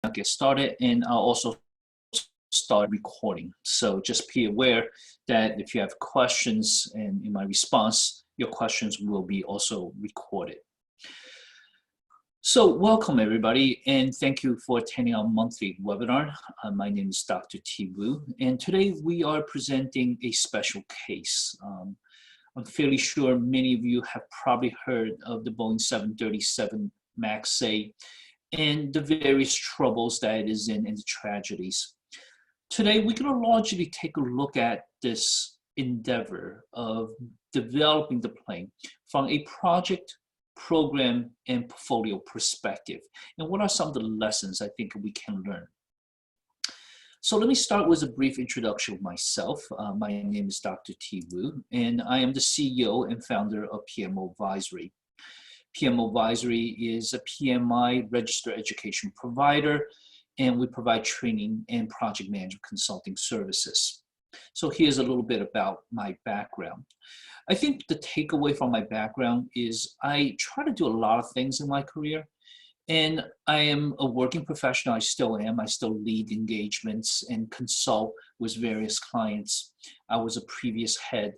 now get started, and I'll also start recording. So just be aware that if you have questions and in my response, your questions will be also recorded. So welcome everybody, and thank you for attending our monthly webinar. My name is Dr. T. Wu, and today we are presenting a special case. I'm fairly sure many of you have probably heard of the Boeing 737 MAX A and the various troubles that it is in and the tragedies. Today, we're going to largely take a look at this endeavor of developing the plane from a project, program, and portfolio perspective. And what are some of the lessons I think we can learn? So let me start with a brief introduction of myself. My name is Dr. T. Wu, and I am the CEO and founder of PMO Advisory. PMO Advisory is a PMI registered education provider, and we provide training and project management consulting services. So here's a little bit about my background. I think the takeaway from my background is I try to do a lot of things in my career, and I am a working professional. I still am. I still lead engagements and consult with various clients. I was a previous head,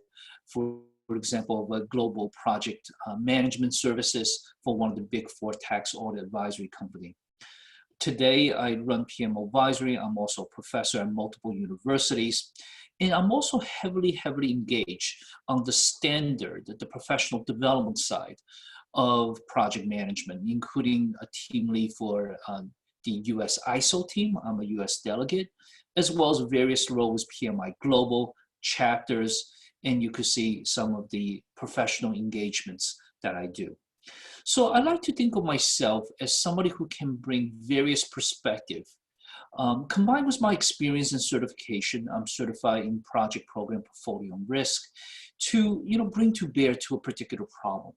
for example, of a global project management services for one of the big four tax audit advisory company. Today, I run PMO Advisory. I'm also a professor at multiple universities. And I'm also heavily engaged on the standard, the professional development side of project management, including a team lead for the US ISO team. I'm a US delegate, as well as various roles, PMI Global, chapters, and you could see some of the professional engagements that I do. So I like to think of myself as somebody who can bring various perspectives. Combined with my experience and certification, I'm certified in project, program, portfolio, and risk, to bring to bear to a particular problem.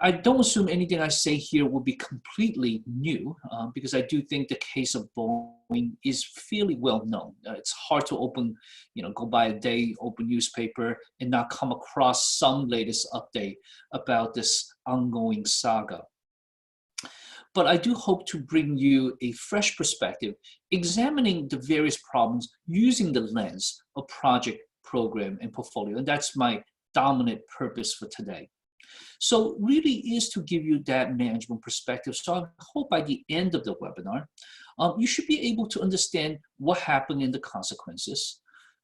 I don't assume anything I say here will be completely new, because I do think the case of Boeing is fairly well known. It's hard to go by a day, open newspaper, and not come across some latest update about this ongoing saga. But I do hope to bring you a fresh perspective, examining the various problems using the lens of project, program, and portfolio. And that's my dominant purpose for today. So really is to give you that management perspective. So I hope by the end of the webinar, you should be able to understand what happened and the consequences,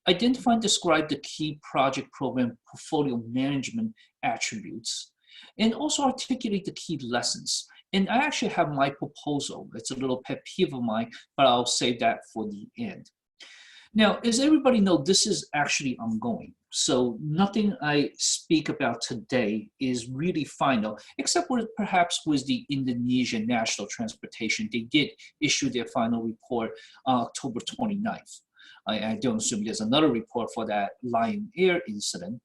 identify and describe the key project, program, portfolio management attributes, and also articulate the key lessons. And I actually have my proposal. It's a little pet peeve of mine, but I'll save that for the end. Now, as everybody knows, this is actually ongoing. So nothing I speak about today is really final, except perhaps with the Indonesian National Transportation. They did issue their final report October 29th. I don't assume there's another report for that Lion Air incident.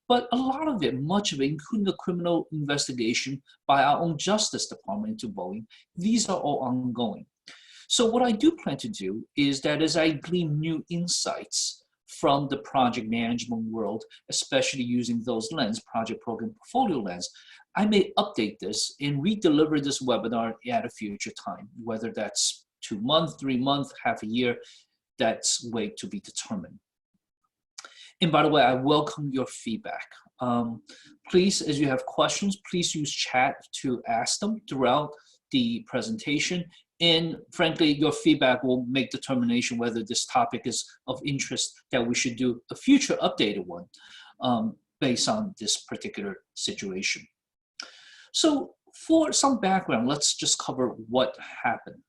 But a lot of it, much of it, including the criminal investigation by our own Justice Department into Boeing, these are all ongoing. So what I do plan to do is that as I glean new insights from the project management world, especially using those lens, project, program, portfolio lens, I may update this and re-deliver this webinar at a future time, whether that's 2 months, 3 months, half a year, that's way to be determined. And by the way, I welcome your feedback. Please, as you have questions, please use chat to ask them throughout the presentation. And frankly, your feedback will make determination whether this topic is of interest that we should do a future updated one based on this particular situation. So for some background, let's just cover what happened.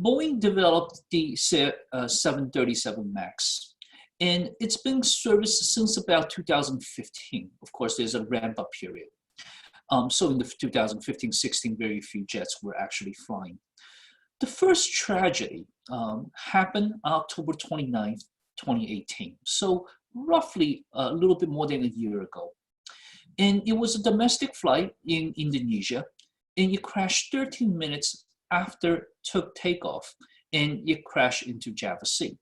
Boeing developed the 737 MAX. And it's been serviced since about 2015. Of course, there's a ramp-up period. So in the 2015-16, very few jets were actually flying. The first tragedy happened October 29th, 2018. So roughly a little bit more than a year ago. And it was a domestic flight in Indonesia, and it crashed 13 minutes after takeoff, and it crashed into Java Sea,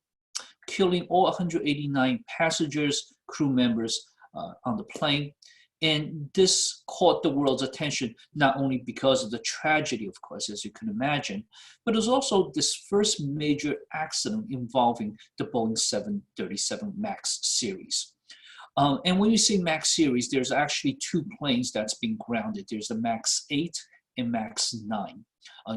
killing all 189 passengers, crew members on the plane, And this caught the world's attention, not only because of the tragedy, of course, as you can imagine, but it was also this first major accident involving the Boeing 737 MAX series. And when you say MAX series, there's actually two planes that's been grounded. There's the MAX 8 and MAX 9.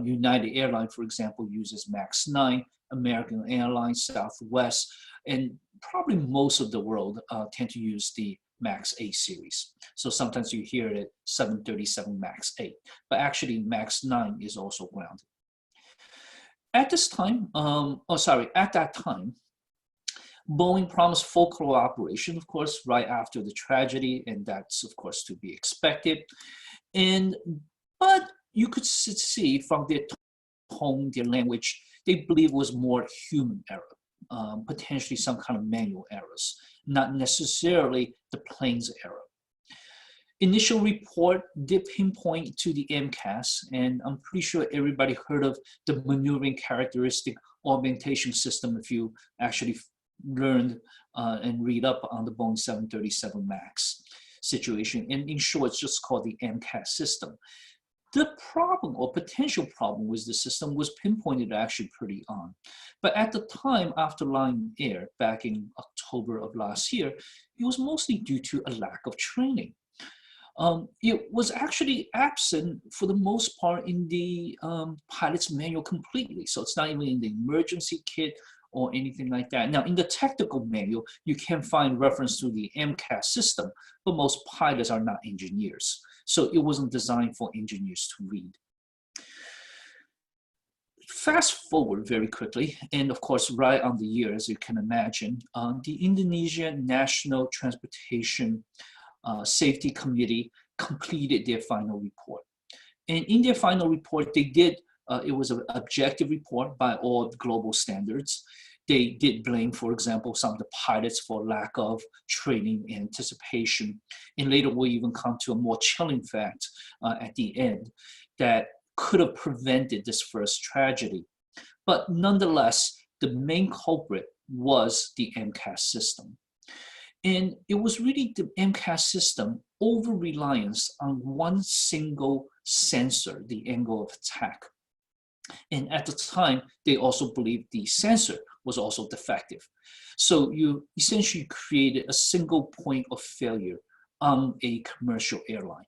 United Airlines, for example, uses MAX 9, American Airlines, Southwest, and probably most of the world tend to use the MAX 8 series. So sometimes you hear it 737 MAX 8, but actually MAX 9 is also grounded. At this time, at that time, Boeing promised full cooperation, of course, right after the tragedy, and that's, of course, to be expected. But you could see from their tone, their language, they believe it was more human error, potentially some kind of manual errors, not necessarily the plane's error. Initial report did pinpoint to the MCAS, and I'm pretty sure everybody heard of the maneuvering characteristic augmentation system if you actually learned and read up on the Boeing 737 MAX situation. And in short, it's just called the MCAS system. The problem or potential problem with the system was pinpointed actually pretty on. But at the time after Lion Air, back in October of last year, it was mostly due to a lack of training. It was actually absent for the most part in the pilot's manual completely. So it's not even in the emergency kit or anything like that. Now, in the technical manual, you can find reference to the MCAS system, but most pilots are not engineers. So it wasn't designed for engineers to read. Fast forward very quickly, and of course, right on the year, as you can imagine, the Indonesia National Transportation Safety Committee completed their final report. And in their final report, they did it was an objective report by all global standards. They did blame, for example, some of the pilots for lack of training and anticipation. And later we'll even come to a more chilling fact at the end that could have prevented this first tragedy. But nonetheless, the main culprit was the MCAS system. And it was really the MCAS system over-reliance on one single sensor, the angle of attack. And at the time, they also believed the sensor was also defective. So you essentially created a single point of failure on a commercial airline.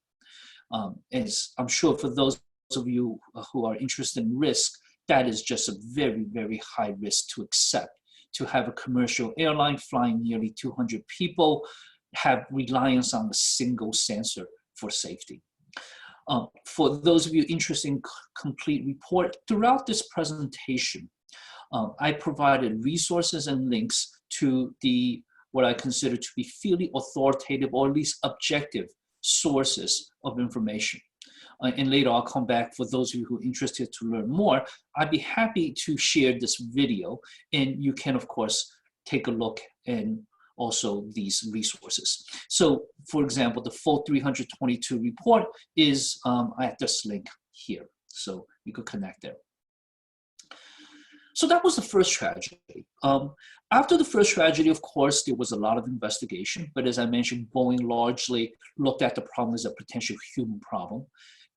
As I'm sure for those of you who are interested in risk, that is just a very, very high risk to accept. To have a commercial airline flying nearly 200 people, have reliance on a single sensor for safety. For those of you interested in complete report, throughout this presentation, I provided resources and links to what I consider to be fairly authoritative or at least objective sources of information. And later I'll come back for those of you who are interested to learn more. I'd be happy to share this video, and you can, of course, take a look and also these resources. So, for example, the full 322 report is at this link here. So you could connect there. So that was the first tragedy. After the first tragedy, of course, there was a lot of investigation. But as I mentioned, Boeing largely looked at the problem as a potential human problem.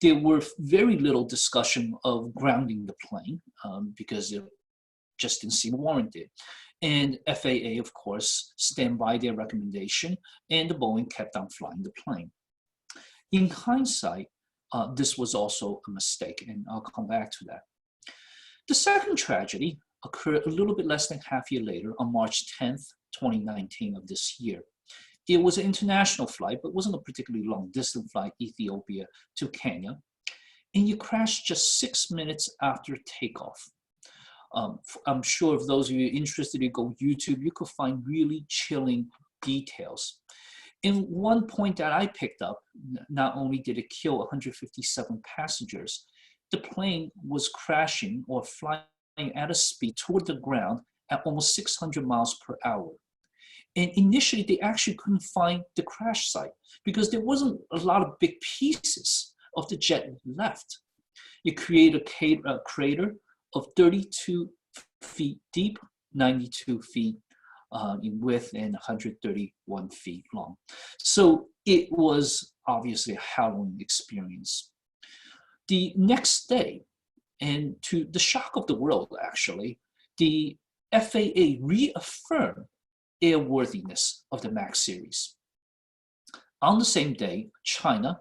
There were very little discussion of grounding the plane because it just didn't seem warranted. And FAA, of course, stand by their recommendation, and the Boeing kept on flying the plane. In hindsight, this was also a mistake, and I'll come back to that. The second tragedy occurred a little bit less than half a year later on March 10th, 2019 of this year. It was an international flight, but wasn't a particularly long distance flight, Ethiopia to Kenya. And it crashed just 6 minutes after takeoff. I'm sure if those of you interested in go YouTube, you could find really chilling details. And one point that I picked up, not only did it kill 157 passengers, the plane was crashing or flying at a speed toward the ground at almost 600 miles per hour. And initially, they actually couldn't find the crash site because there wasn't a lot of big pieces of the jet left. It created a crater of 32 feet deep, 92 feet in width, and 131 feet long. So it was obviously a harrowing experience. The next day, and to the shock of the world, actually, the FAA reaffirmed airworthiness of the MAX series. On the same day, China,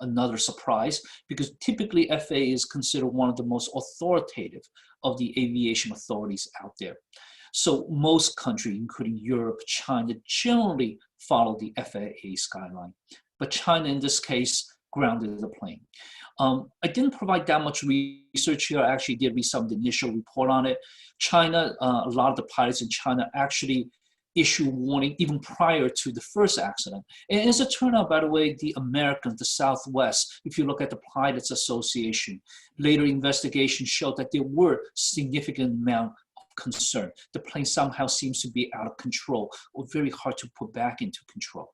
another surprise, because typically FAA is considered one of the most authoritative of the aviation authorities out there. So most countries, including Europe, China, generally follow the FAA's guideline. But China, in this case, grounded the plane. I didn't provide that much research here. I actually did read some of the initial report on it. China, a lot of the pilots in China actually issue warning even prior to the first accident. And as it turned out, by the way, the Americans, the Southwest, if you look at the Pilots Association, later investigation showed that there were significant amount of concern. The plane somehow seems to be out of control or very hard to put back into control.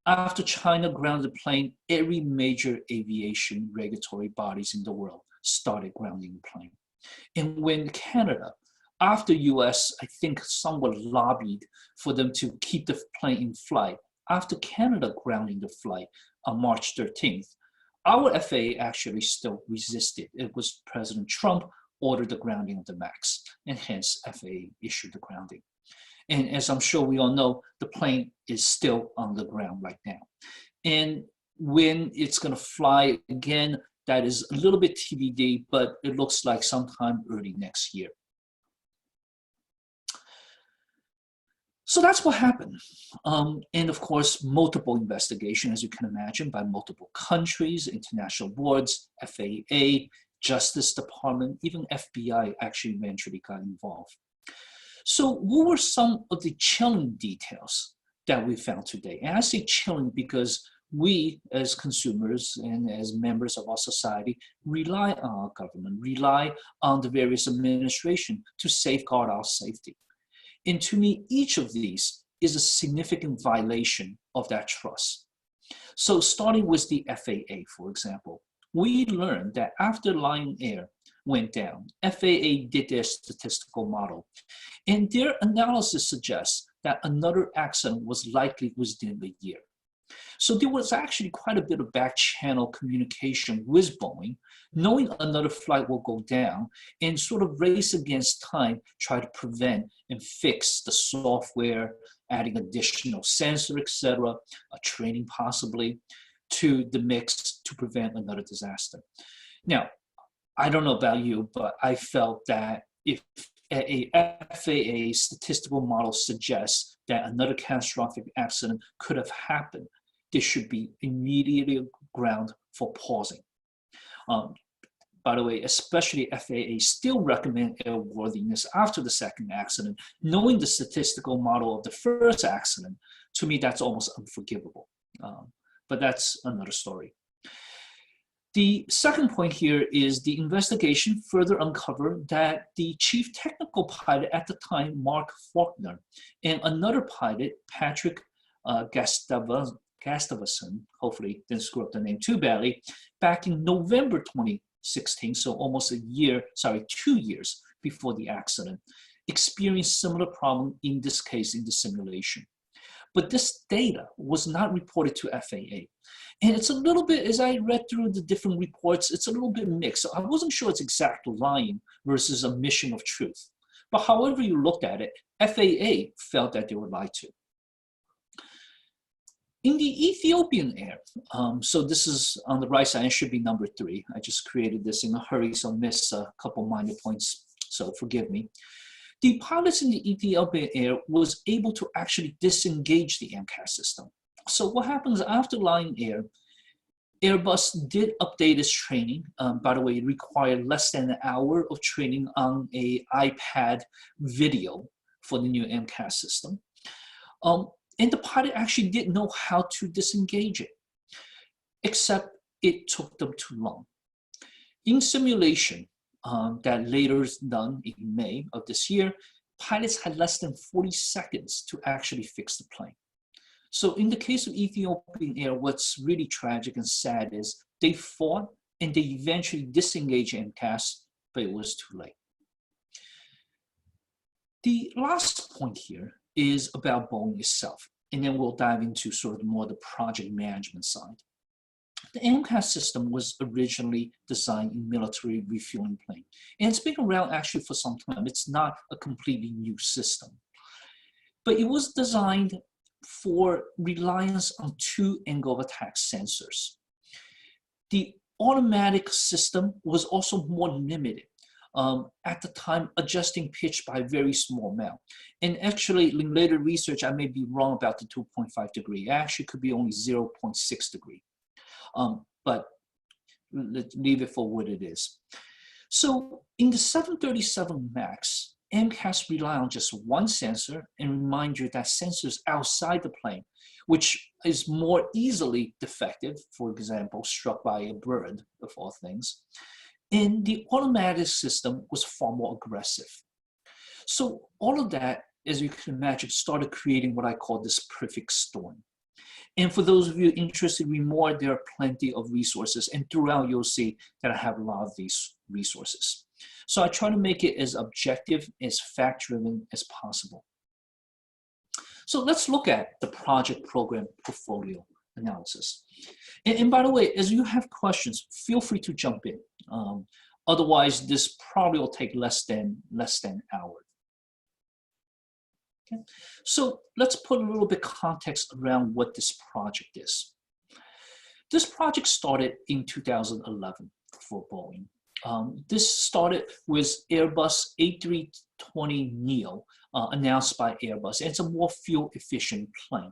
After China grounded the plane, every major aviation regulatory bodies in the world started grounding the plane. And when Canada, after US, I think somewhat lobbied for them to keep the plane in flight, after Canada grounding the flight on March 13th, our FAA actually still resisted. It was President Trump ordered the grounding of the MAX, and hence FAA issued the grounding. And as I'm sure we all know, the plane is still on the ground right now. And when it's going to fly again, that is a little bit TBD, but it looks like sometime early next year. So that's what happened. And of course, multiple investigations, as you can imagine, by multiple countries, international boards, FAA, Justice Department, even FBI actually eventually got involved. So what were some of the chilling details that we found today? And I say chilling because we as consumers and as members of our society rely on our government, rely on the various administration to safeguard our safety. And to me, each of these is a significant violation of that trust. So starting with the FAA, for example, we learned that after Lion Air went down, FAA did their statistical model. And their analysis suggests that another accident was likely within a year. So there was actually quite a bit of back channel communication with Boeing, knowing another flight will go down and sort of race against time, try to prevent and fix the software, adding additional sensor, etc., training possibly to the mix to prevent another disaster. Now, I don't know about you, but I felt that if a FAA statistical model suggests that another catastrophic accident could have happened, there should be immediately ground for pausing. By the way, especially FAA still recommend airworthiness after the second accident, knowing the statistical model of the first accident. To me, that's almost unforgivable. But that's another story. The second point here is the investigation further uncovered that the chief technical pilot at the time, Mark Faulkner, and another pilot, Patrick Gustafson, hopefully didn't screw up the name too badly, back in November 2016, so almost 2 years before the accident, experienced similar problem in this case in the simulation. But this data was not reported to FAA. And it's a little bit, as I read through the different reports, it's a little bit mixed. So I wasn't sure it's exact lying versus omission of truth. But however you looked at it, FAA felt that they were lied to. In the Ethiopian Air, so this is on the right side, it should be number 3. I just created this in a hurry, so I missed a couple minor points, so forgive me. The pilots in the Ethiopian Air was able to actually disengage the MCAS system. So what happens after Lion Air, Airbus did update its training. By the way, it required less than an hour of training on an iPad video for the new MCAS system. And the pilot actually didn't know how to disengage it, except it took them too long. In simulation, that later is done in May of this year, pilots had less than 40 seconds to actually fix the plane. So in the case of Ethiopian Air, what's really tragic and sad is they fought and they eventually disengaged MCAS, but it was too late. The last point here is about Boeing itself. and then we'll dive into sort of more the project management side. The MCAS system was originally designed in military refueling plane, and it's been around actually for some time. It's not a completely new system, but it was designed for reliance on two angle of attack sensors. The automatic system was also more limited. At the time, adjusting pitch by a very small amount. And actually, in later research, I may be wrong about the 2.5 degree. It actually could be only 0.6 degree. But let's leave it for what it is. So in the 737 MAX, MCAS rely on just one sensor, and remind you that sensors outside the plane, which is more easily defective, for example, struck by a bird of all things. And the automatic system was far more aggressive. So all of that, as you can imagine, started creating what I call this perfect storm. And for those of you interested in reading more, there are plenty of resources. And throughout, you'll see that I have a lot of these resources. So I try to make it as objective, as fact-driven as possible. So let's look at the project program portfolio analysis. And by the way, as you have questions, feel free to jump in. Otherwise, this probably will take less than an hour. Okay. So let's put a little bit context around what this project is. This project started in 2011 for Boeing. This started with Airbus A320neo announced by Airbus. And it's a more fuel efficient plane.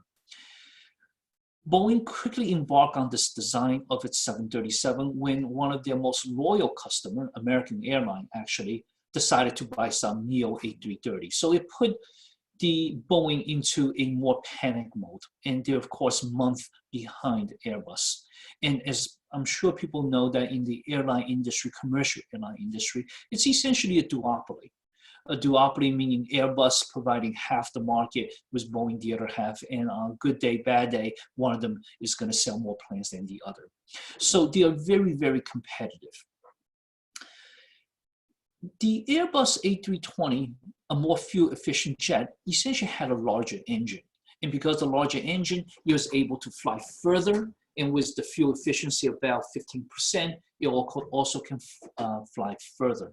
Boeing quickly embarked on this design of its 737 when one of their most loyal customer, American Airlines, actually decided to buy some Neo A330. So it put the Boeing into a more panic mode, and they're of course months behind Airbus. And as I'm sure people know that in the airline industry, commercial airline industry, it's essentially a duopoly. A duopoly meaning Airbus providing half the market with Boeing the other half, and on good day, bad day, one of them is going to sell more planes than the other. So they are very, very competitive. The Airbus A320, a more fuel-efficient jet, essentially had a larger engine. And because the larger engine, it was able to fly further, and with the fuel efficiency about 15%, it also can fly further.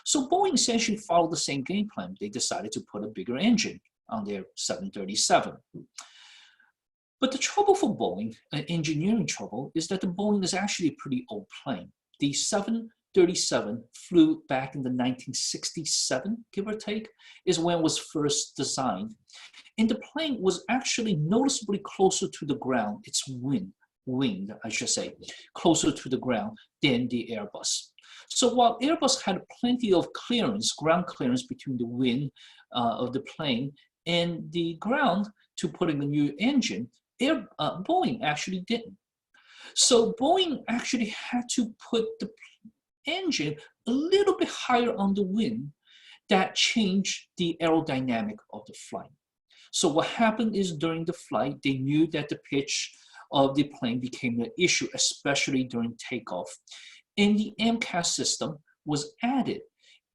So Boeing essentially followed the same game plan. They decided to put a bigger engine on their 737. But the trouble for Boeing, engineering trouble, is that the Boeing is actually a pretty old plane. The 737 flew back in the 1967, give or take, is when it was first designed. And the plane was actually noticeably closer to the ground, its winged, I should say, closer to the ground than the Airbus. So while Airbus had plenty of clearance, ground clearance between the wing of the plane and the ground to put in a new engine, Boeing actually didn't. So Boeing actually had to put the engine a little bit higher on the wing. That changed the aerodynamic of the flight. So what happened is during the flight, they knew that the pitch of the plane became an issue, especially during takeoff. And the MCAS system was added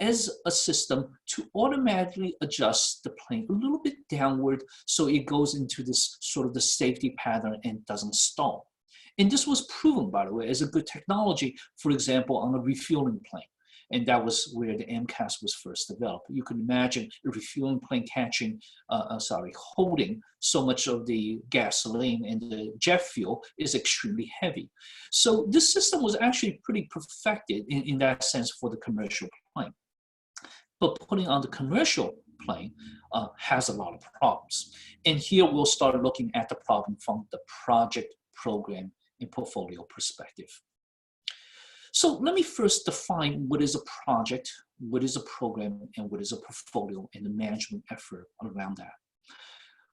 as a system to automatically adjust the plane a little bit downward so it goes into this sort of the safety pattern and doesn't stall. And this was proven, by the way, as a good technology, for example, on a refueling plane. And that was where the MCAS was first developed. You can imagine a refueling plane holding so much of the gasoline, and the jet fuel is extremely heavy. So this system was actually pretty perfected in that sense for the commercial plane. But putting on the commercial plane has a lot of problems. And here we'll start looking at the problem from the project, program, and portfolio perspective. So let me first define what is a project, what is a program, and what is a portfolio, and the management effort around that.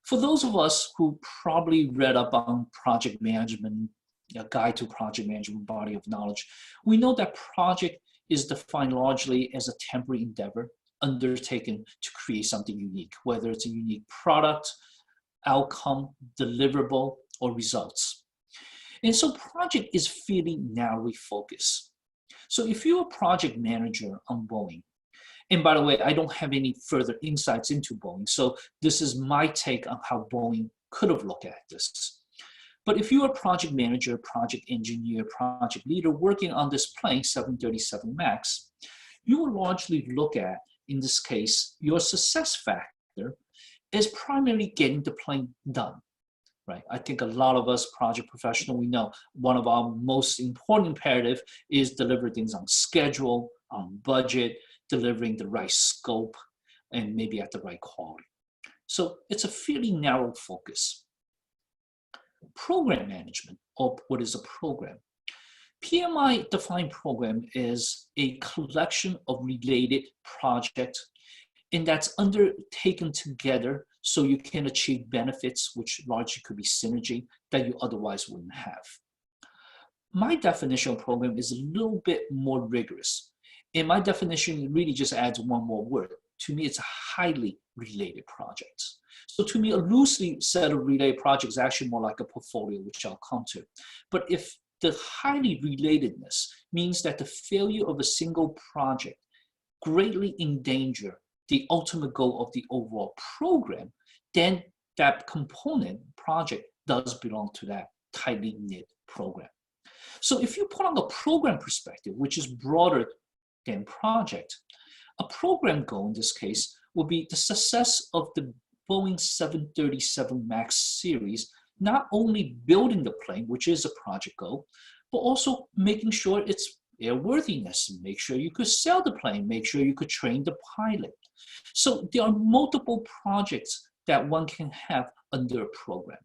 For those of us who probably read up on project management, a guide to project management body of knowledge, we know that project is defined largely as a temporary endeavor undertaken to create something unique, whether it's a unique product, outcome, deliverable, or results. And so project is fairly narrowly focused. So if you're a project manager on Boeing, And by the way, I don't have any further insights into Boeing, so this is my take on how Boeing could have looked at this. But if you're a project manager, project engineer, project leader working on this plane, 737 MAX, you will largely look at, in this case, your success factor is primarily getting the plane done. Right? I think a lot of us project professionals, we know one of our most important imperative is deliver things on schedule, on budget, delivering the right scope, and maybe at the right quality. So it's a fairly narrow focus. Program management, or what is a program? PMI defined program is a collection of related projects, and that's undertaken together so you can achieve benefits, which largely could be synergy, that you otherwise wouldn't have. My definition of program is a little bit more rigorous. And my definition really just adds one more word. To me, it's a highly related project. So to me, a loosely set of related projects is actually more like a portfolio, which I'll come to. But if the highly relatedness means that the failure of a single project greatly endanger the ultimate goal of the overall program, then that component project does belong to that tightly knit program. So if you put on a program perspective, which is broader than project, a program goal in this case will be the success of the Boeing 737 MAX series, not only building the plane, which is a project goal, but also making sure it's airworthiness, make sure you could sell the plane, make sure you could train the pilot. So there are multiple projects that one can have under a program.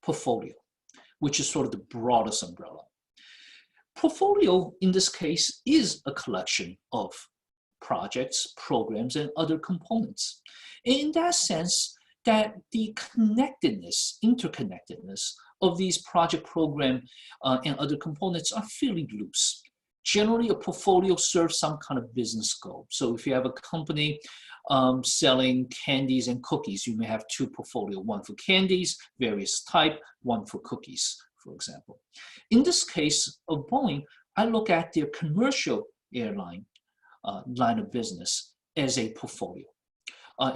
Portfolio, which is sort of the broadest umbrella. Portfolio, in this case, is a collection of projects, programs, and other components. And in that sense, that the connectedness, interconnectedness of these project program and other components are fairly loose. Generally, a portfolio serves some kind of business goal. So if you have a company selling candies and cookies, you may have two portfolio, one for candies, various type, one for cookies, for example. In this case of Boeing, I look at their commercial airline line of business as a portfolio.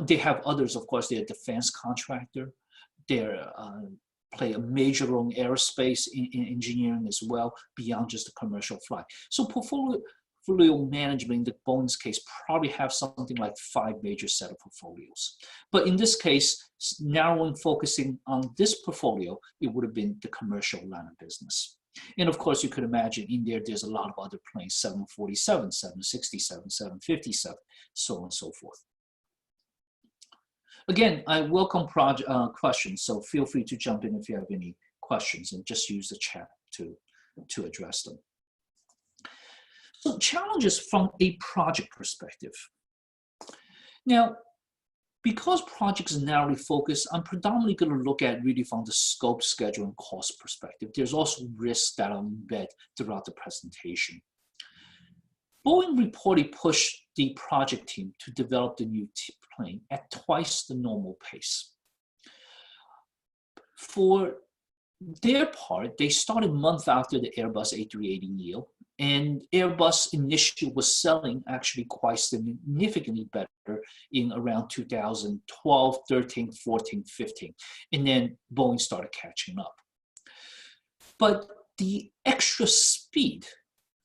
They have others, of course. They're a defense contractor. They play a major role in aerospace in engineering as well, beyond just the commercial flight. So portfolio management, in the Boeing's case, probably have something like 5 major set of portfolios. But in this case, narrowing, focusing on this portfolio, it would have been the commercial line of business. And of course, you could imagine in there's a lot of other planes, 747, 767, 757, so on and so forth. Again, I welcome questions, so feel free to jump in if you have any questions, and just use the chat to address them. So challenges from a project perspective. Now, because projects are narrowly focused, I'm predominantly going to look at really from the scope, schedule, and cost perspective. There's also risks that I'll embed throughout the presentation. Boeing reportedly pushed the project team to develop the new plane at twice the normal pace. For their part, they started a month after the Airbus A380neo, and Airbus initially was selling actually quite significantly better in around 2012, 13, 14, 15. And then Boeing started catching up. But the extra speed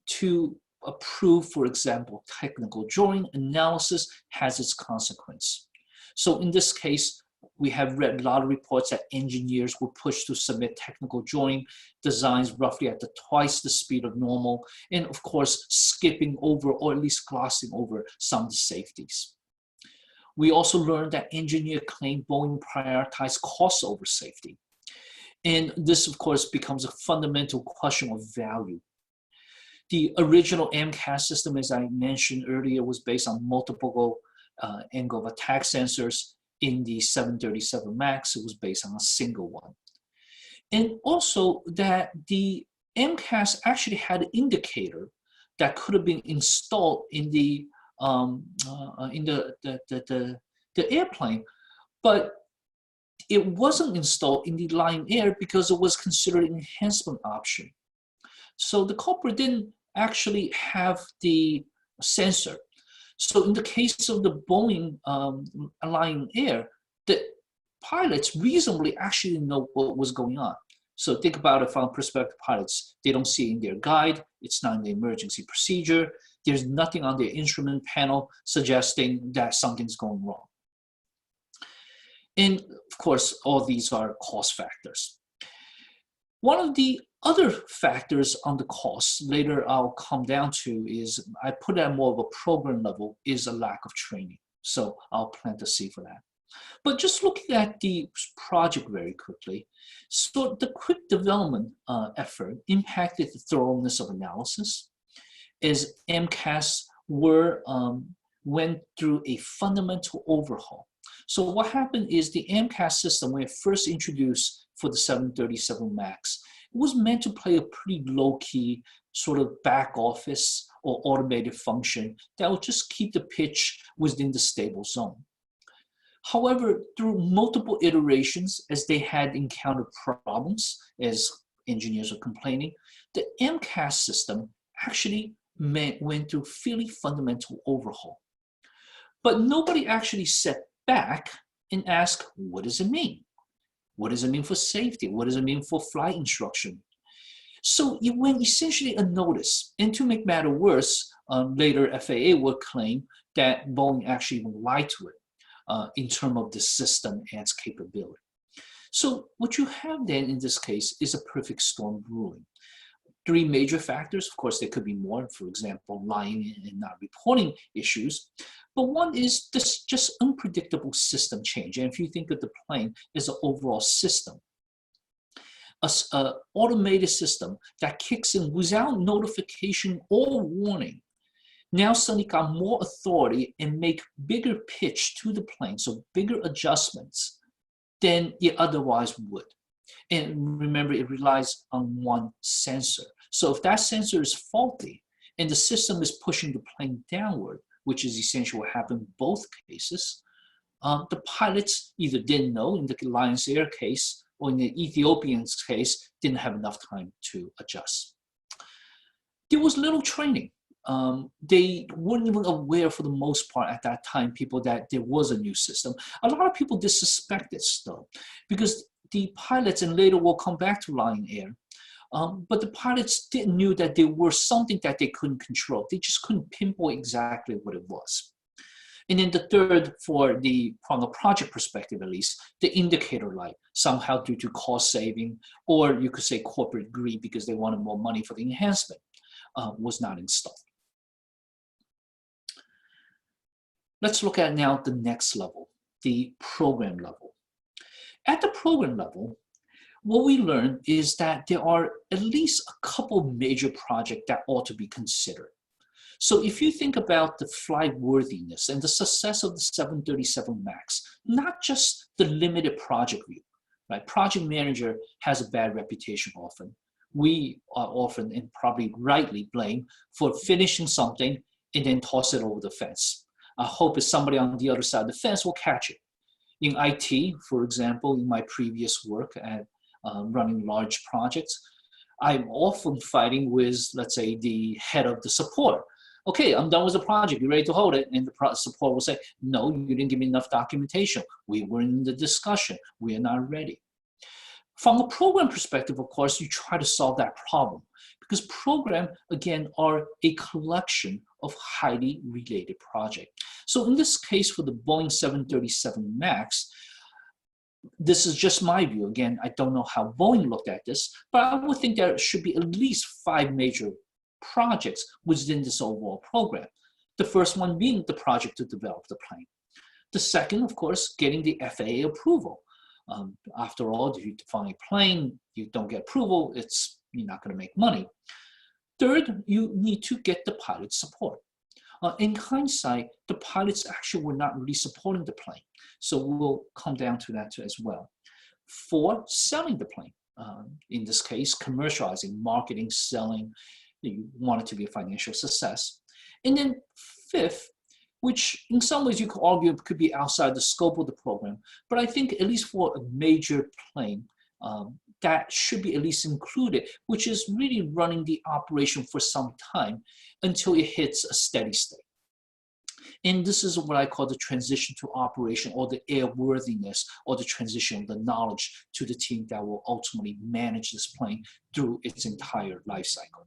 to approve, for example, technical drawing analysis has its consequence. So in this case, we have read a lot of reports that engineers were pushed to submit technical drawing designs roughly at twice the speed of normal, and of course, skipping over or at least glossing over some of the safeties. We also learned that engineers claimed Boeing prioritized cost over safety. And this, of course, becomes a fundamental question of value. The original MCAS system, as I mentioned earlier, was based on multiple angle of attack sensors. In the 737 MAX, it was based on a single one. And also that the MCAS actually had an indicator that could have been installed in the airplane, but it wasn't installed in the Lion Air because it was considered an enhancement option. So the culprit didn't actually have the sensor. So in the case of the Boeing Lion Air, the pilots reasonably actually know what was going on. So think about it from prospective pilots. They don't see it in their guide. It's not in the emergency procedure. There's nothing on their instrument panel suggesting that something's going wrong. And of course, all these are cost factors. One of the other factors on the costs, later I'll come down to, is I put at more of a program level, is a lack of training. So I'll plant a seed for that. But just looking at the project very quickly, so the quick development effort impacted the thoroughness of analysis as MCAS went through a fundamental overhaul. So what happened is the MCAS system, when it first introduced for the 737 MAX, it was meant to play a pretty low-key sort of back office or automated function that would just keep the pitch within the stable zone. However, through multiple iterations, as they had encountered problems, as engineers were complaining, the MCAS system actually went through fairly fundamental overhaul. But nobody actually sat back and asked, what does it mean? What does it mean for safety? What does it mean for flight instruction? So it went essentially unnoticed. And to make matter worse, later FAA would claim that Boeing actually lied to it in terms of the system and its capability. So what you have then in this case is a perfect storm ruling. Three major factors, of course there could be more, for example, lying and not reporting issues, but one is this just unpredictable system change. And if you think of the plane as an overall system, an automated system that kicks in without notification or warning, now suddenly got more authority and make bigger pitch to the plane, so bigger adjustments than it otherwise would. And remember, it relies on one sensor. So if that sensor is faulty and the system is pushing the plane downward, which is essentially what happened in both cases, the pilots either didn't know in the Lion Air case or in the Ethiopian's case, didn't have enough time to adjust. There was little training. They weren't even aware for the most part at that time, people, that there was a new system. A lot of people disrespected stuff because the pilots, and later we'll come back to Lion Air, but the pilots didn't know that there was something that they couldn't control. They just couldn't pinpoint exactly what it was. And then the third, from a project perspective at least, the indicator light, somehow due to cost saving, or you could say corporate greed because they wanted more money for the enhancement, was not installed. Let's look at now the next level, the program level. At the program level, what we learned is that there are at least a couple major projects that ought to be considered. So if you think about the flight worthiness and the success of the 737 MAX, not just the limited project view, right? Project manager has a bad reputation often. We are often, and probably rightly, blamed for finishing something and then toss it over the fence. I hope is somebody on the other side of the fence will catch it. In IT, for example, in my previous work at running large projects, I'm often fighting with, let's say, the head of the support. Okay, I'm done with the project, you ready to hold it? And the support will say, no, you didn't give me enough documentation. We were in the discussion, we are not ready. From a program perspective, of course, you try to solve that problem because programs, again, are a collection of highly related projects. So in this case, for the Boeing 737 MAX, this is just my view. Again, I don't know how Boeing looked at this, but I would think there should be at least 5 major projects within this overall program. The first one being the project to develop the plane. The second, of course, getting the FAA approval. After all, if you define a plane, you don't get approval, you're not going to make money. Third, you need to get the pilot support. In hindsight, the pilots actually were not really supporting the plane. So we'll come down to that as well. 4, selling the plane. In this case, commercializing, marketing, selling. You want it to be a financial success. And then 5th, which in some ways you could argue could be outside the scope of the program, but I think at least for a major plane, that should be at least included, which is really running the operation for some time until it hits a steady state. And this is what I call the transition to operation, or the airworthiness, or the transition of the knowledge to the team that will ultimately manage this plane through its entire life cycle.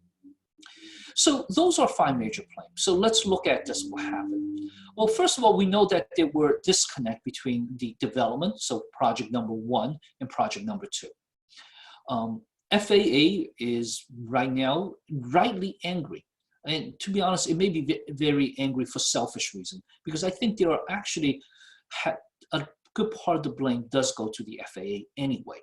So those are 5 major planes. So let's look at this, what happened. Well, first of all, we know that there were disconnect between the development, so project number 1 and project number 2. FAA is right now rightly angry. And to be honest, it may be very angry for selfish reason, because I think there are actually a good part of the blame does go to the FAA anyway.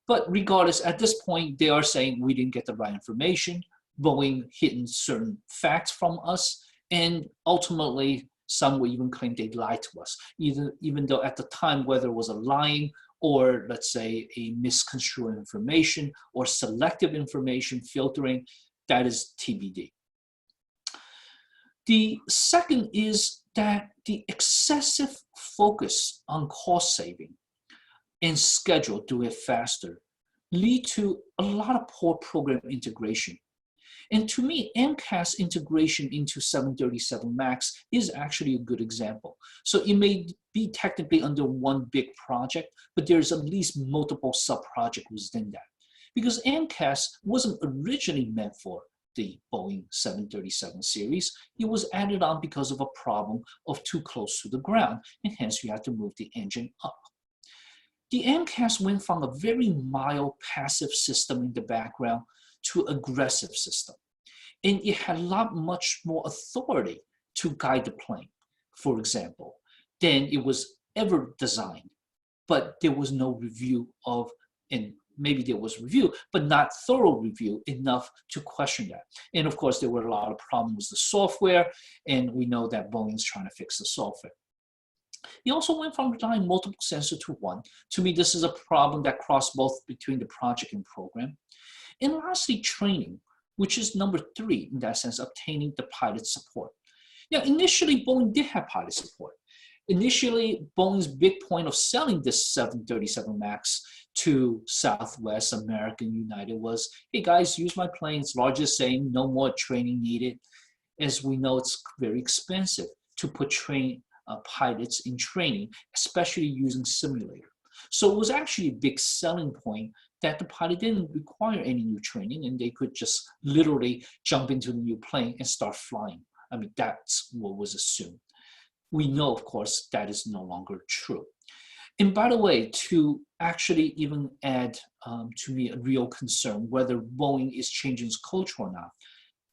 But regardless, at this point, they are saying we didn't get the right information. Boeing hidden certain facts from us, and ultimately, some will even claim they lied to us, even though at the time, whether it was a lying or, let's say, a misconstrued information or selective information filtering, that is TBD. The second is that the excessive focus on cost saving and schedule, do it faster, lead to a lot of poor program integration. And to me, MCAS integration into 737 MAX is actually a good example. So it may be technically under one big project, but there's at least multiple sub-projects within that. Because MCAS wasn't originally meant for the Boeing 737 series. It was added on because of a problem of too close to the ground, and hence you had to move the engine up. The MCAS went from a very mild passive system in the background to aggressive system. And it had a lot much more authority to guide the plane, for example, than it was ever designed. But there was no review of, and maybe there was review, but not thorough review enough to question that. And of course, there were a lot of problems with the software, and we know that Boeing's trying to fix the software. It also went from relying multiple sensors to one. To me, this is a problem that crossed both between the project and program. And lastly, training, which is number 3 in that sense, obtaining the pilot support. Now, initially, Boeing did have pilot support. Initially, Boeing's big point of selling this 737 MAX to Southwest, American, United was, hey guys, use my plane. It's largest saying, no more training needed. As we know, it's very expensive to put pilots in training, especially using simulator. So it was actually a big selling point that the pilot didn't require any new training, and they could just literally jump into the new plane and start flying. I mean, that's what was assumed. We know, of course, that is no longer true. And by the way, to actually even add to me a real concern, whether Boeing is changing its culture or not,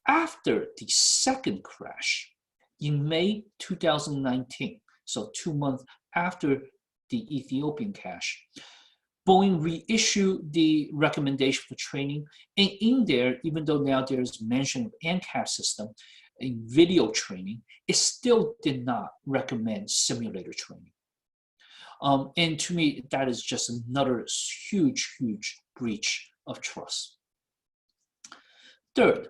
after the second crash in May 2019, so 2 months after the Ethiopian crash, Boeing reissued the recommendation for training. And in there, even though now there's mention of ANCAP system in video training, it still did not recommend simulator training. And to me, that is just another huge, huge breach of trust. Third,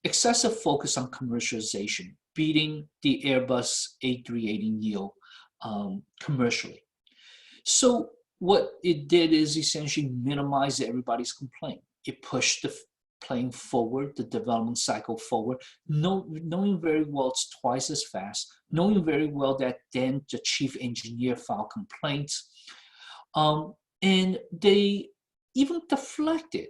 excessive focus on commercialization, beating the Airbus A380neo commercially. So what it did is essentially minimize everybody's complaint. It pushed the plane forward, the development cycle forward, knowing very well it's twice as fast, knowing very well that then the chief engineer filed complaints. And they even deflected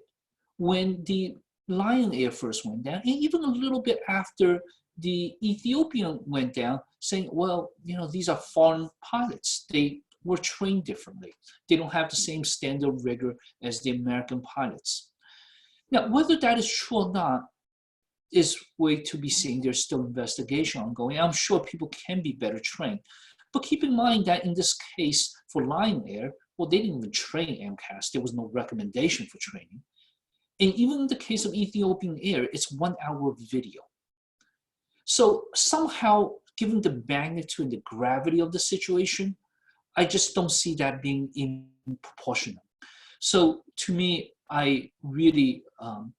when the Lion Air first went down, and even a little bit after the Ethiopian went down, saying, well, you know, these are foreign pilots. They were trained differently. They don't have the same standard of rigor as the American pilots. Now, whether that is true or not is way to be seen. There's still investigation ongoing. I'm sure people can be better trained. But keep in mind that in this case for Lion Air, well, they didn't even train MCAS. There was no recommendation for training. And even in the case of Ethiopian Air, it's 1 hour of video. So somehow, given the magnitude and the gravity of the situation, I just don't see that being in proportional. So to me, I really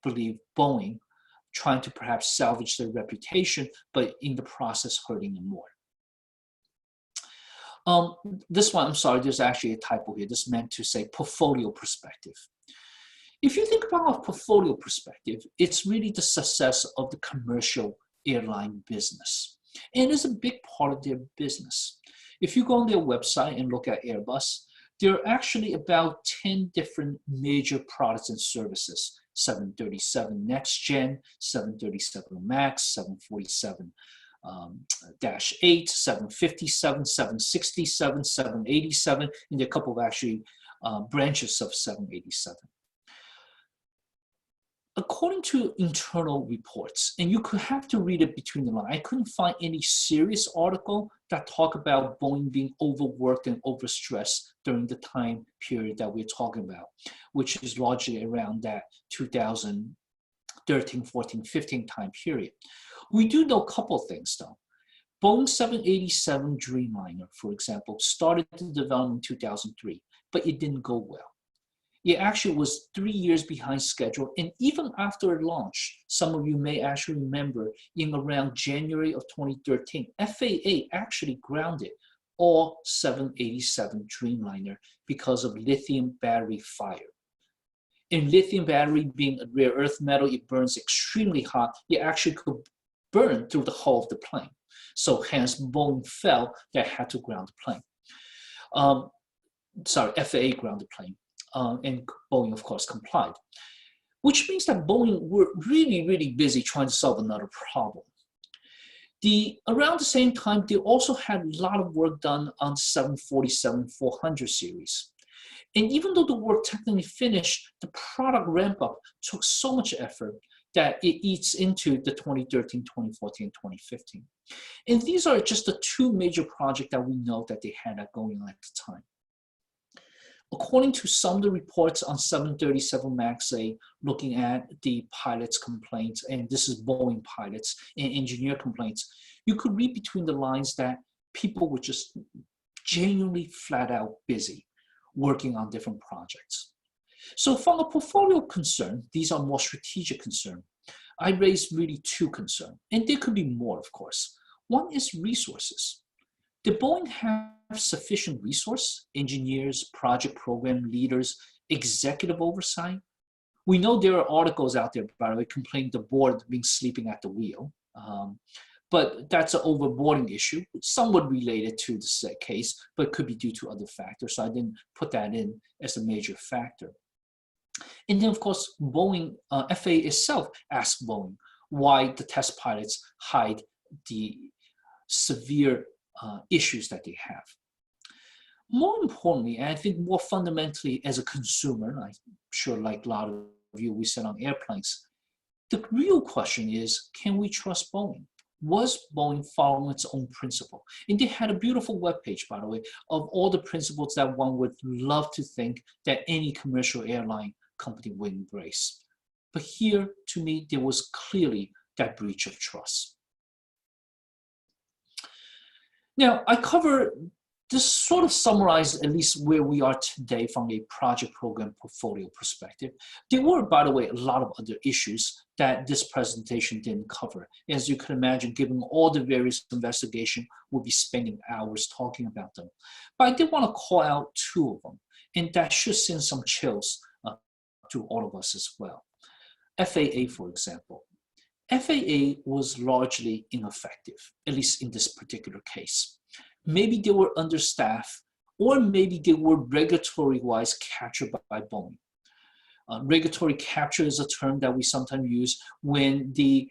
believe Boeing trying to perhaps salvage their reputation, but in the process hurting them more. This one, I'm sorry, there's actually a typo here. This meant to say portfolio perspective. If you think about a portfolio perspective, it's really the success of the commercial airline business. And it's a big part of their business. If you go on their website and look at Airbus, there are actually about 10 different major products and services. 737 Next Gen, 737 MAX, 747 -8, 757, 767, 787, and there are a couple of actually branches of 787. According to internal reports, and you could have to read it between the lines, I couldn't find any serious article that talk about Boeing being overworked and overstressed during the time period that we're talking about, which is largely around that 2013, 14, 15 time period. We do know a couple of things though. Boeing 787 Dreamliner, for example, started the development in 2003, but it didn't go well. It actually was 3 years behind schedule, and even after it launched, some of you may actually remember in around January of 2013, FAA actually grounded all 787 Dreamliner because of lithium battery fire. And lithium battery being a rare earth metal, it burns extremely hot. It actually could burn through the hull of the plane. So hence Boeing felt that had to ground the plane. FAA grounded the plane. And Boeing, of course, complied, which means that Boeing were really, really busy trying to solve another problem. Around the same time, they also had a lot of work done on 747-400 series. And even though the work technically finished, the product ramp-up took so much effort that it eats into the 2013, 2014, 2015. And these are just the two major projects that we know that they had going on at the time. According to some of the reports on 737 MAX 8, looking at the pilots' complaints, and this is Boeing pilots and engineer complaints, you could read between the lines that people were just genuinely flat out busy working on different projects. So from a portfolio concern, these are more strategic concerns. I raised really two concerns, and there could be more, of course. One is resources. Did Boeing have sufficient resource, engineers, project program leaders, executive oversight? We know there are articles out there, by the way, complaining the board being sleeping at the wheel. But that's an overboarding issue, somewhat related to this case, but could be due to other factors. So I didn't put that in as a major factor. And then, of course, Boeing, FAA itself asked Boeing why the test pilots hide the severe issues that they have. More importantly, and I think more fundamentally as a consumer, I'm sure like a lot of you, we sit on airplanes, the real question is, can we trust Boeing? Was Boeing following its own principle? And they had a beautiful webpage, by the way, of all the principles that one would love to think that any commercial airline company would embrace. But here, to me, there was clearly that breach of trust. Now, I cover this sort of summarizes at least where we are today from a project program portfolio perspective. There were, by the way, a lot of other issues that this presentation didn't cover. As you can imagine, given all the various investigations, we'll be spending hours talking about them. But I did want to call out two of them, and that should send some chills to all of us as well. FAA, for example. FAA was largely ineffective, at least in this particular case. Maybe they were understaffed, or maybe they were regulatory-wise captured by Boeing. Regulatory capture is a term that we sometimes use when the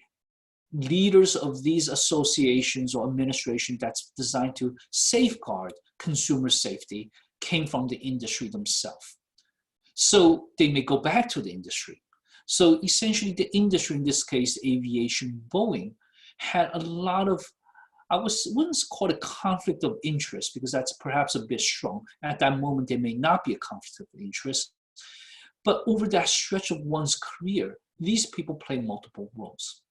leaders of these associations or administration that's designed to safeguard consumer safety came from the industry themselves. So they may go back to the industry. So essentially the industry, in this case, aviation, Boeing, had a lot of, I wouldn't call it conflict of interest because that's perhaps a bit strong. At that moment, there may not be a conflict of interest. But over that stretch of one's career, these people play multiple roles.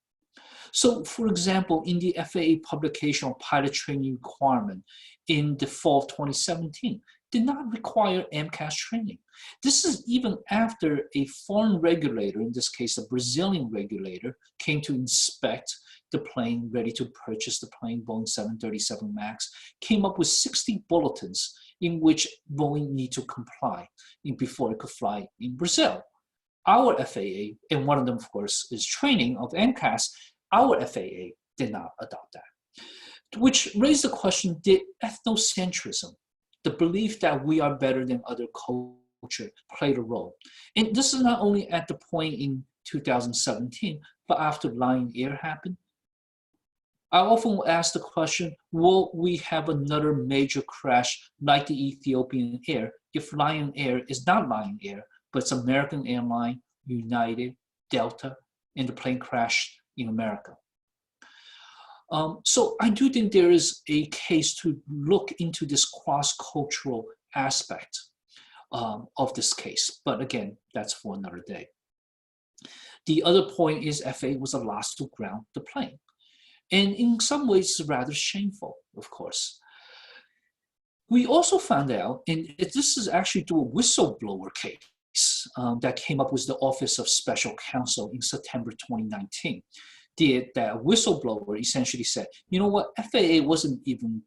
So for example, in the FAA publication on pilot training requirement in the fall of 2017, did not require MCAS training. This is even after a foreign regulator, in this case a Brazilian regulator, came to inspect the plane, ready to purchase the plane, Boeing 737 MAX, came up with 60 bulletins in which Boeing need to comply before it could fly in Brazil. Our FAA, and one of them, of course, is training of NCAS, our FAA did not adopt that. Which raised the question, did ethnocentrism, the belief that we are better than other culture, played a role? And this is not only at the point in 2017, but after Lion Air happened. I often ask the question, will we have another major crash like the Ethiopian Air if Lion Air is not Lion Air, but it's American Airline, United, Delta, and the plane crashed in America? So I do think there is a case to look into this cross-cultural aspect of this case. But again, that's for another day. The other point is FAA was the last to ground the plane. And in some ways, it's rather shameful, of course. We also found out, and this is actually through a whistleblower case that came up with the Office of Special Counsel in September 2019. That whistleblower essentially said, you know what, FAA wasn't even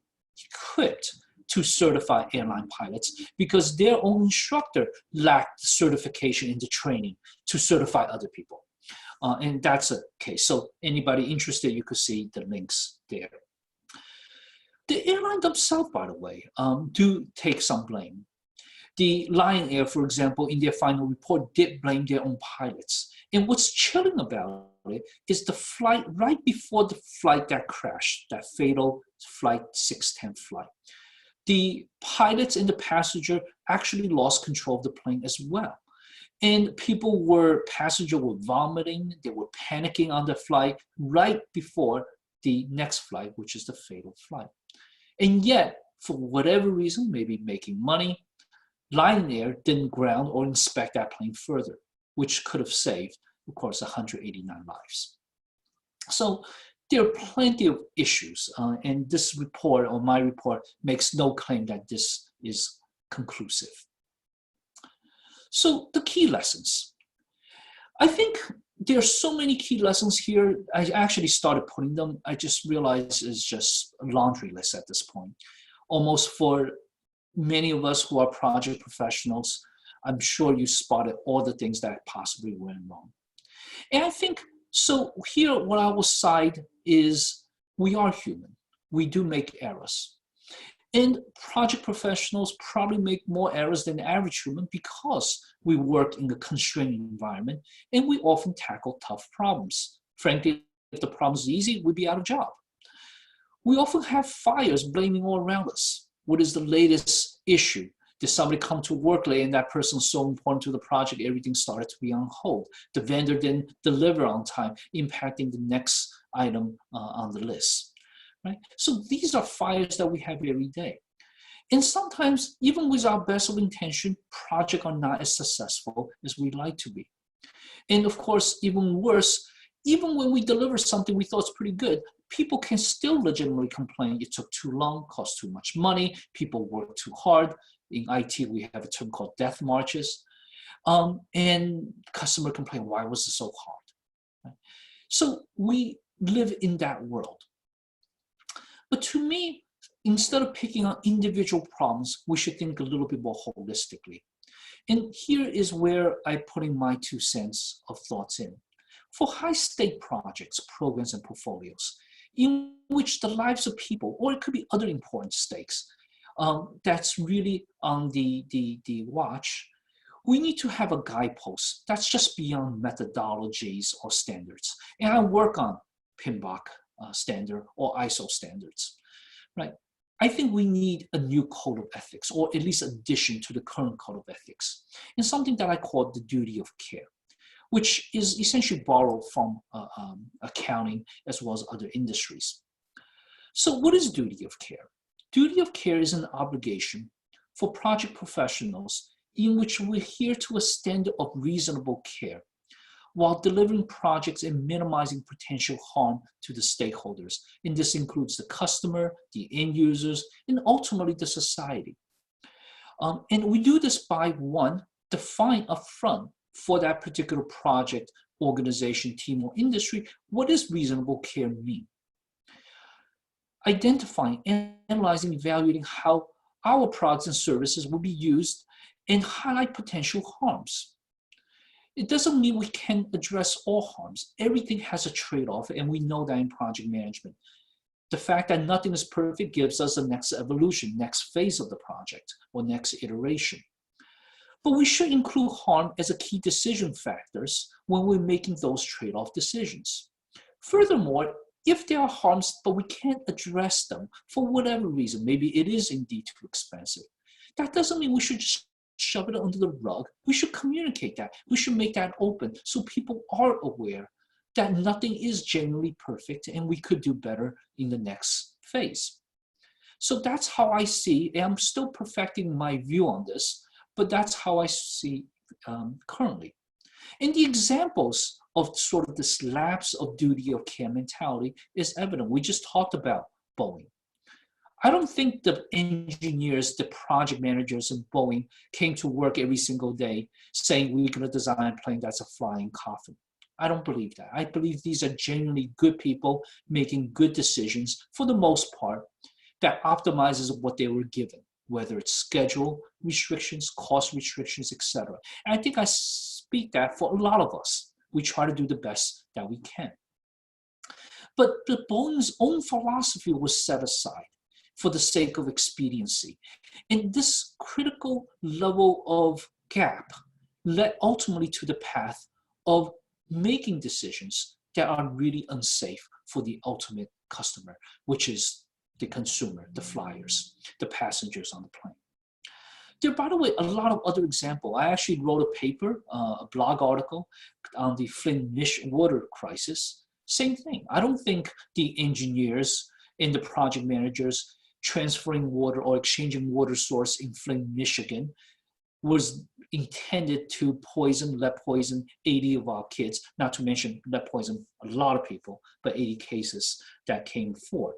equipped to certify airline pilots because their own instructor lacked certification in the training to certify other people. And that's a case. So anybody interested, you could see the links there. The airline themselves, by the way, do take some blame. The Lion Air, for example, in their final report, did blame their own pilots. And what's chilling about it is the flight right before the flight that crashed, that fatal flight 610 flight. The pilots and the passenger actually lost control of the plane as well. And passengers were vomiting, they were panicking on the flight right before the next flight, which is the fatal flight. And yet, for whatever reason, maybe making money, Lion Air didn't ground or inspect that plane further, which could have saved, of course, 189 lives. So there are plenty of issues, and this report, or my report, makes no claim that this is conclusive. So the key lessons. I think there are so many key lessons here. I actually started putting them. I just realized it's just a laundry list at this point. Almost for many of us who are project professionals, I'm sure you spotted all the things that possibly went wrong. And I think, so here what I will cite is we are human. We do make errors. And project professionals probably make more errors than the average human because we work in a constrained environment and we often tackle tough problems. Frankly, if the problem is easy, we'd be out of job. We often have fires blaming all around us. What is the latest issue? Did somebody come to work late and that person's so important to the project, everything started to be on hold. The vendor didn't deliver on time, impacting the next item on the list. Right? So these are fires that we have every day. And sometimes, even with our best of intention, projects are not as successful as we'd like to be. And of course, even worse, even when we deliver something we thought was pretty good, people can still legitimately complain it took too long, cost too much money, people work too hard. In IT, we have a term called death marches. And customer complain, why was it so hard? Right? So we live in that world. But to me, instead of picking on individual problems, we should think a little bit more holistically. And here is where I put in my 2 cents of thoughts in. For high-stake projects, programs, and portfolios, in which the lives of people, or it could be other important stakes, that's really on the watch, we need to have a guidepost that's just beyond methodologies or standards. And I work on PMBOK standard or ISO standards, right? I think we need a new code of ethics, or at least addition to the current code of ethics, and something that I call the duty of care, which is essentially borrowed from accounting as well as other industries. So what is duty of care? Duty of care is an obligation for project professionals in which we adhere to a standard of reasonable care while delivering projects and minimizing potential harm to the stakeholders. And this includes the customer, the end users, and ultimately the society. And we do this by, 1, define upfront for that particular project, organization, team, or industry, what does reasonable care mean? Identifying, analyzing, evaluating how our products and services will be used and highlight potential harms. It doesn't mean we can address all harms. Everything has a trade-off, and we know that in project management. The fact that nothing is perfect gives us the next evolution, next phase of the project, or next iteration. But we should include harm as a key decision factors when we're making those trade-off decisions. Furthermore, if there are harms, but we can't address them for whatever reason, maybe it is indeed too expensive, that doesn't mean we should just shove it under the rug. We should communicate that. We should make that open so people are aware that nothing is genuinely perfect and we could do better in the next phase. So that's how I see, and I'm still perfecting my view on this, but that's how I see currently. And the examples of sort of this lapse of duty of care mentality is evident. We just talked about Boeing. I don't think the engineers, the project managers in Boeing came to work every single day saying we're going to design a plane that's a flying coffin. I don't believe that. I believe these are genuinely good people making good decisions for the most part that optimizes what they were given, whether it's schedule restrictions, cost restrictions, etc. And I think I speak that for a lot of us. We try to do the best that we can. But the Boeing's own philosophy was set aside for the sake of expediency. And this critical level of gap led ultimately to the path of making decisions that are really unsafe for the ultimate customer, which is the consumer, the flyers, the passengers on the plane. There are, by the way, a lot of other examples. I actually wrote a paper, a blog article on the Flint water crisis. Same thing. I don't think the engineers and the project managers transferring water or exchanging water source in Flint, Michigan was intended to lead poison 80 of our kids, not to mention lead poison a lot of people, but 80 cases that came forth.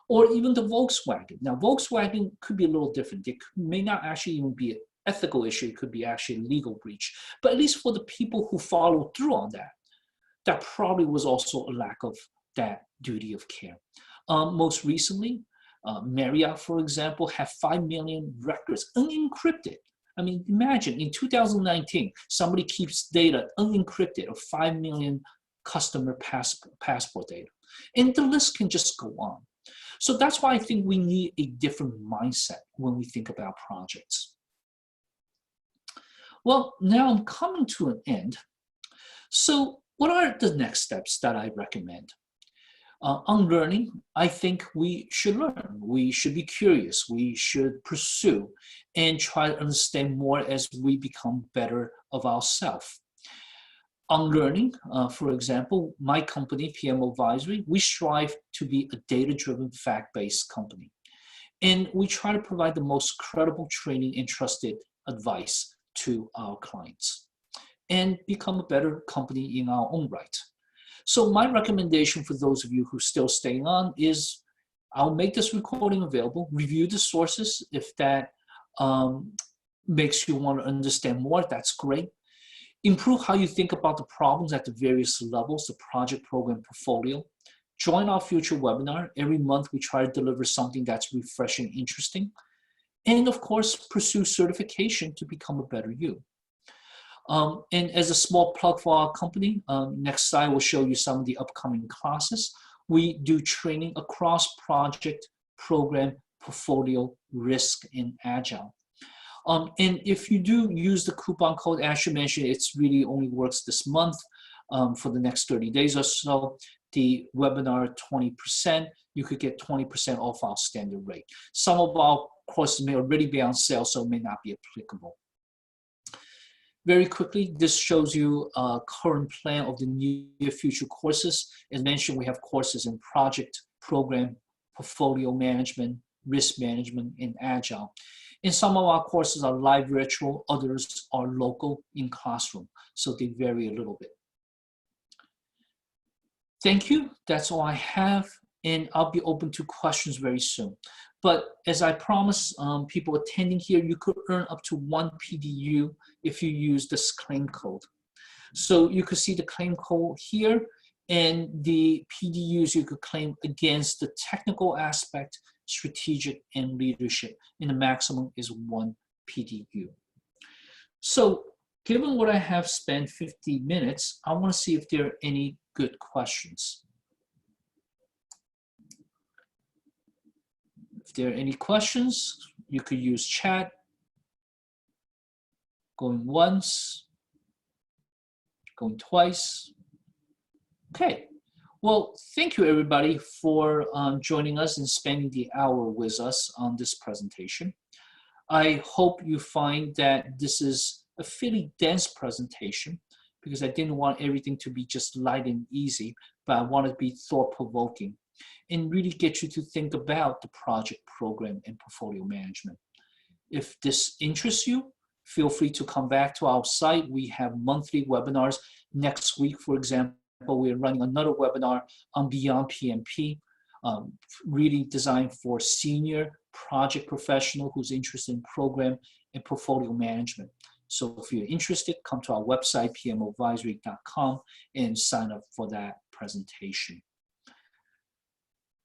Or even the Volkswagen. Now, Volkswagen could be a little different. It may not actually even be an ethical issue. It could be actually a legal breach. But at least for the people who followed through on that, that probably was also a lack of that duty of care. Most recently, Marriott, for example, had 5 million records unencrypted. I mean, imagine in 2019, somebody keeps data unencrypted of 5 million customer passport data. And the list can just go on. So that's why I think we need a different mindset when we think about projects. Well, now I'm coming to an end. So what are the next steps that I recommend? On learning, I think we should learn. We should be curious. We should pursue and try to understand more as we become better of ourselves. On learning, for example, my company, PM Advisory, we strive to be a data-driven, fact-based company. And we try to provide the most credible training and trusted advice to our clients and become a better company in our own right. So my recommendation for those of you who are still staying on is I'll make this recording available, review the sources. If that makes you want to understand more, that's great. Improve how you think about the problems at the various levels, the project, program, portfolio. Join our future webinar. Every month we try to deliver something that's refreshing, interesting. And of course, pursue certification to become a better you. And as a small plug for our company, next slide will show you some of the upcoming classes. We do training across project, program, portfolio, risk, and agile. And if you do use the coupon code, as you mentioned, it's really only works this month for the next 30 days or so. The webinar 20%, you could get 20% off our standard rate. Some of our courses may already be on sale, so it may not be applicable. Very quickly, this shows you a current plan of the near future courses. As mentioned, we have courses in project, program, portfolio management, risk management, and agile. And some of our courses are live virtual, others are local in classroom, so they vary a little bit. Thank you, that's all I have, and I'll be open to questions very soon. But as I promised people attending here, you could earn up to 1 PDU if you use this claim code. So you could see the claim code here and the PDUs you could claim against the technical aspect, strategic, and leadership. And the maximum is 1 PDU. So Given what I have spent 50 minutes, I want to see if there are any good questions. If there are any questions, you could use chat. Going once, going twice. Okay. Well, thank you everybody for joining us and spending the hour with us on this presentation. I hope you find that this is a fairly dense presentation because I didn't want everything to be just light and easy, but I want it to be thought-provoking and really get you to think about the project, program, and portfolio management. If this interests you, feel free to come back to our site. We have monthly webinars. Next week, for example, we're running another webinar on Beyond PMP, really designed for senior project professional who's interested in program and portfolio management. So if you're interested, come to our website, pmoadvisory.com, and sign up for that presentation.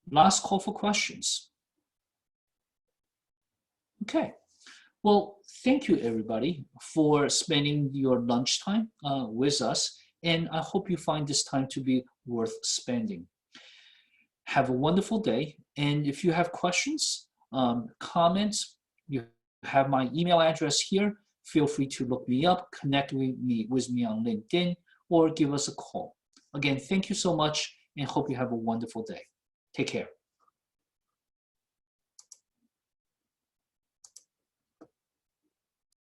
Last call for questions. Okay. Well, thank you everybody for spending your lunchtime with us, and I hope you find this time to be worth spending. Have a wonderful day, and if you have questions, comments, you have my email address here. Feel free to look me up, connect with me on LinkedIn, or give us a call. Again, thank you so much, and hope you have a wonderful day. Take care.